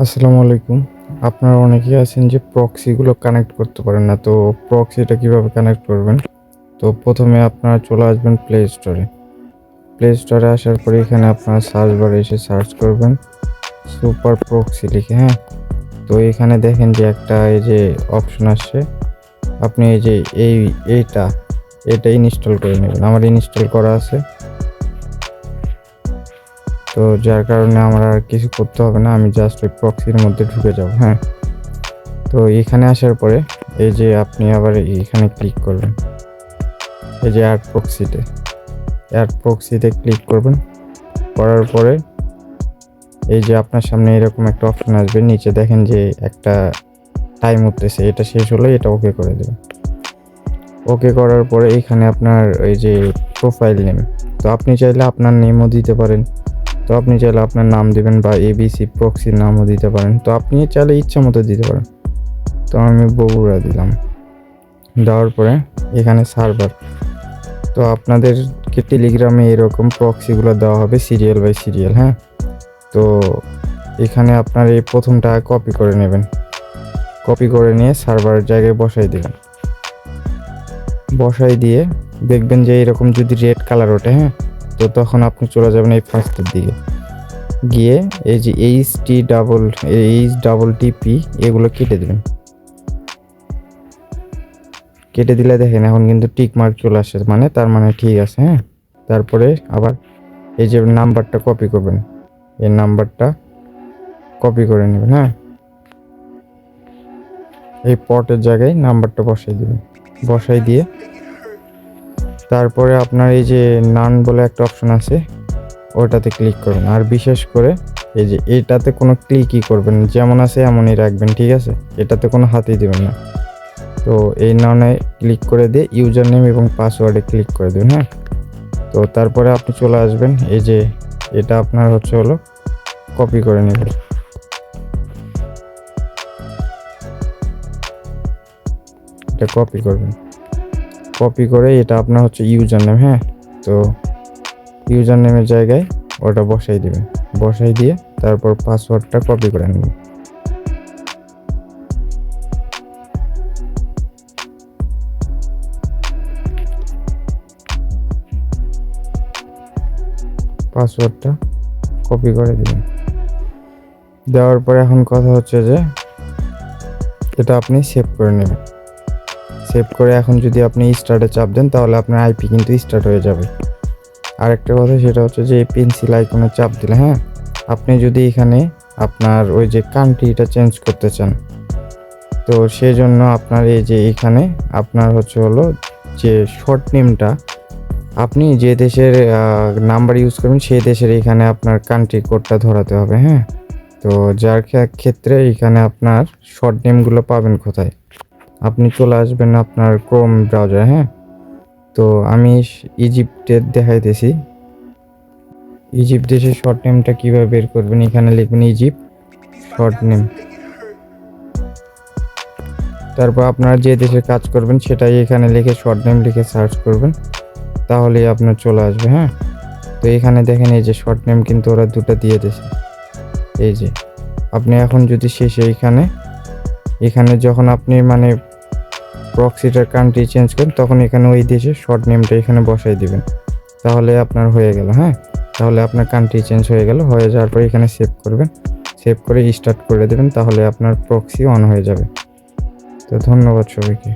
আসসালামু আলাইকুম। আপনারা অনেকেই আছেন যে প্রক্সিগুলো কানেক্ট করতে পারেন না। তো প্রক্সিটা কিভাবে কানেক্ট করবেন? তো প্রথমে আপনারা চলে আসবেন প্লে স্টোরে। প্লে স্টোরে আসার পরে এখানে আপনারা সার্চ বারে এসে সার্চ করবেন সুপার প্রক্সি লিখে, হ্যাঁ? তো এখানে দেখেন যে একটা এই যে অপশন আসছে। আপনি এই যে এইটা এটা ইনস্টল করে নেবেন। আমার ইনস্টল করা আছে। তো যার কারণে আমার আর কিছু করতে হবে না। আমি জাস্ট ওই প্রক্সির মধ্যে ঢুকে যাব, হ্যাঁ? তো এখানে আসার পরে এই যে আপনি আবার এখানে ক্লিক করবেন, এই যে অ্যাড প্রক্সিতে ক্লিক করবেন। করার পরে এই যে আপনার সামনে এরকম একটা অপশন আসবে, নিচে দেখেন যে একটা টাইম উঠতেছে, এটা শেষ হলে এটা ওকে করে দেবেন। ওকে করার পরে এখানে আপনার এই যে প্রোফাইল নেম, তো আপনি চাইলে আপনার নেমও দিতে পারেন। তো আপনি চাইলে আপনার নাম দিবেন বা এবিসি প্রক্সির নামও দিতে পারেন। তো আপনি চাইলে ইচ্ছা মতো দিতে পারেন। তো আমি বগুড়া দিলাম। দেওয়ার পরে এখানে সার্ভার, তো আপনাদেরকে টেলিগ্রামে এরকম প্রক্সিগুলো দেওয়া হবে সিরিয়াল বাই সিরিয়াল, হ্যাঁ? তো এখানে আপনার এই প্রথমটা কপি করে নেবেন, কপি করে নিয়ে সার্ভারের জায়গায় বসাই দেবেন। বসাই দিয়ে দেখবেন যে এরকম যদি রেড কালার ওঠে, হ্যাঁ, তো তখন আপনি চলে যাবেন এই ফার্স্টের দিকে, গিয়ে এই যে HTTP এগুলো কেটে দেবেন। কেটে দিলে দেখেন এখন কিন্তু টিক মার্ক চলে আসে, মানে তার মানে ঠিক আছে, হ্যাঁ? তারপরে আবার এই যে নাম্বারটা কপি করবেন, এই নাম্বারটা কপি করে নেবেন, হ্যাঁ? এই পটের জায়গায় নাম্বারটা বসাই দিবেন। বসাই দিয়ে তারপরে আপনার এই যে নান বলে একটা অপশন আছে, ওটাতে ক্লিক করবেন। আর বিশেষ করে এই যে এটাতে কোনো ক্লিকই করবেন না, যেমন আছে এমনই রাখবেন, ঠিক আছে? এটাতে কোনো হাতই দেবেন না। তো এই নানে ক্লিক করে দিয়ে ইউজার নেম এবং পাসওয়ার্ডে ক্লিক করে দেবেন, হ্যাঁ? তো তারপরে আপনি চলে আসবেন, এই যে এটা আপনার হলো কপি করে নেবেন। এটা কপি করবেন, কপি করে এটা আপনার ইউজার নেম, হ্যাঁ? তো ইউজার নেমের জায়গায় ওটা বসাই দিবেন। বসাই দিয়ে তারপর পাসওয়ার্ডটা কপি করে নেবেন। পাসওয়ার্ডটা কপি করে দিবেন। দেওয়ার পরে এখন কথা হচ্ছে যে এটা আপনি সেভ করে নেবেন। সেভ করে এখন যদি আপনি স্টার্টে চাপ দেন তাহলে আপনার আইপি কিন্তু স্টার্ট হয়ে যাবে। আরেকটা কথা সেটা হচ্ছে যে এই পেন্সিল আইকনে চাপ দিলে, হ্যাঁ, আপনি যদি এখানে আপনার ওই যে কান্ট্রিটা চেঞ্জ করতে চান, তো সেজন্য আপনার এই যে এখানে আপনার যে শর্ট নেমটা আপনি যে দেশের নাম্বার ইউজ করবেন সেই দেশের এখানে আপনার কান্ট্রি কোডটা ধরাতে হবে, হ্যাঁ? তো যার ক্ষেত্রে এখানে আপনার শর্ট নেমগুলো পাবেন কোথায়? আপনি চলে আসবেন আপনার ক্রোম ব্রাউজার, হ্যাঁ? তো আমি ইজিপ্টের দেখাইতেছি। ইজিপ্ট দেশের শর্ট নেমটা কীভাবে বের করবেন, এখানে লিখবেন ইজিপ্ট শর্ট নেম। তারপর আপনারা যে দেশে কাজ করবেন সেটাই এখানে লিখে শর্ট নেম লিখে সার্চ করবেন, তাহলেই আপনার চলে আসবে, হ্যাঁ? তো এখানে দেখেন এই যে শর্ট নেম কিন্তু ওরা দুটো দিয়ে দিয়েছে। এই যে আপনি এখন যদি শেষে এখানে যখন আপনি মানে প্রক্সিটার কান্ট্রি চেঞ্জ করেন তখন এখানে ওই দেশের শর্ট নেমটা এখানে বসাই দিবেন, তাহলে আপনার হয়ে গেল, হ্যাঁ? তাহলে আপনার কান্ট্রি চেঞ্জ হয়ে গেল। হয়ে যাওয়ার পর এখানে সেভ করবেন, সেভ করে স্টার্ট করে দেবেন, তাহলে আপনার প্রক্সি অন হয়ে যাবে। তো ধন্যবাদ সবাইকে।